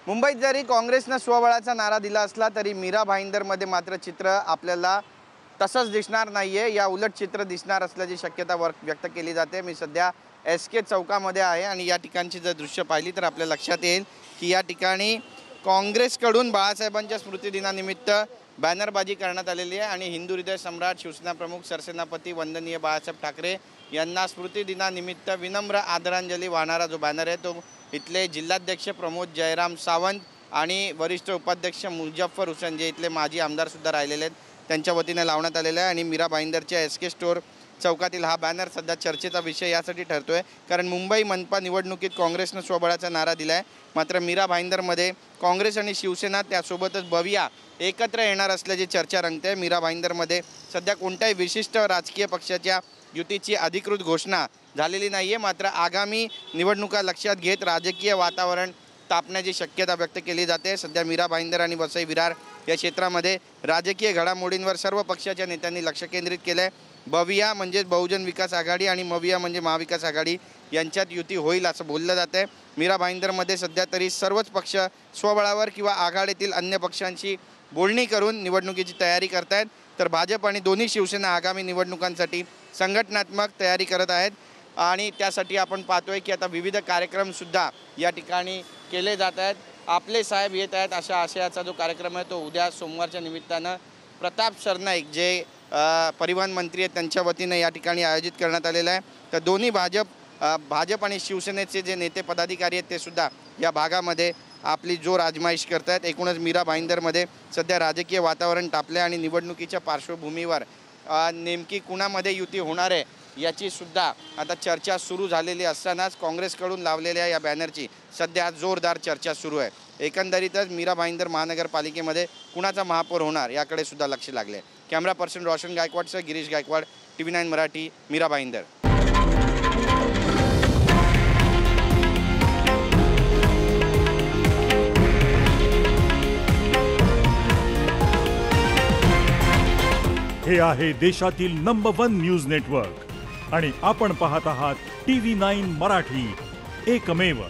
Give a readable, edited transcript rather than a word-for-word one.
मुंबईत जरी काँग्रेसनं स्वबळाचा नारा दिला असला तरी मीरा भाईंदरमध्ये मात्र चित्र आपल्याला तसंच दिसणार नाहीये। या उलट चित्र दिसणार असल्याची शक्यता व्यक्त केली जाते। मी सध्या एसके चौकामध्ये आहे आणि या ठिकाणची जर दृश्य पाहिली तर आपल्या लक्षात येईल की या ठिकाणी काँग्रेसकडून बाळासाहेबांच्या स्मृतिदिनानिमित्त बॅनरबाजी करण्यात आलेली आहे आणि हिंदू हृदय सम्राट शिवसेना प्रमुख सरसेनापती वंदनीय बाळासाहेब ठाकरे यांना स्मृतिदिनानिमित्त विनम्र आदरांजली वाहणारा जो बॅनर आहे तो इथले जिल्हाध्यक्ष प्रमोद जयराम सावंत आणि वरिष्ठ उपाध्यक्ष मुजफ्फर हुसेन जे इथले माजी आमदार सुद्धा राहिलेले आहेत त्यांच्या वतीने लावण्यात आलेला आहे। आणि मीरा भाईंदरच्या एसके स्टोर चौकातील हा बॅनर सध्या चर्चेचा विषय यासाठी ठरतोय कारण मुंबई मनपा निवडणुकीत काँग्रेसनं स्वबळाचा नारा दिला आहे, मात्र मीरा भाईंदरमध्ये काँग्रेस आणि शिवसेना त्यासोबतच बविया एकत्र येणार असल्याची चर्चा रंगते। मीरा भाईंदरमध्ये सध्या कोणत्याही विशिष्ट राजकीय पक्षाच्या युतीची अधिकृत घोषणा झालेली नाही आहे, मात्र आगामी निवडणुका लक्षात घेत राजकीय वातावरण तापण्याची शक्यता व्यक्त केली जाते। सध्या मीरा भाईंदर आणि वसई विरार या क्षेत्रामध्ये राजकीय घडामोडींवर सर्व पक्षाच्या नेत्यांनी लक्ष केंद्रित केलं आहे। बविया म्हणजे बहुजन विकास आघाडी आणि मविया म्हणजे महाविकास आघाडी यांच्यात युती होईल असं बोललं जातं आहे। मीरा भाईंदरमध्ये सध्या तरी सर्वच पक्ष स्वबळावर किंवा आघाडीतील अन्य पक्षांशी बोलणी करून निवडणुकीची तयारी करत आहेत, तर भाजप आणि दोन्ही शिवसेना आगामी निवडणुकांसाठी संघटनात्मक तयारी करत आहेत आणि त्यासाठी आपण पाहतोय की आता विविध कार्यक्रमसुद्धा या ठिकाणी केले जात आहेत। आपले साहेब येत आहेत अशा आशयाचा जो कार्यक्रम आहे तो उद्या सोमवारच्या निमित्तानं प्रताप सरनाईक जे परिवहन मंत्री आहेत त्यांच्या वतीने या ठिकाणी आयोजित करण्यात आलेला आहे। तर दोन्ही भाजप आणि शिवसेनेचे जे नेते पदाधिकारी आहेत ते सुद्धा या भागामध्ये आपली जोर आजमाईश करत आहेत। एकूणच मीरा भाईंदरमध्ये सध्या राजकीय वातावरण तापले आणि निवडणुकीच्या पार्श्वभूमीवर नेमकी कुणामध्ये युती होणार आहे याची सुद्धा आता चर्चा सुरू झालेली असतानाच काँग्रेसकडून लावलेल्या या बॅनरची सध्या जोरदार चर्चा सुरू आहे। एकंदरीतच मीरा भाईंदर महानगरपालिकेमध्ये कुणाचा महापौर होणार याकडे सुद्धा लक्ष लागले। कॅमेरा पर्सन रोशन गायकवाडसह गिरीश गायकवाड, TV9 मराठी, मीरा भाईंदर। हे आहे देशातील नंबर 1 न्यूज नेटवर्क आणि आपण पाहत आहात TV9 मराठी, एकमेव।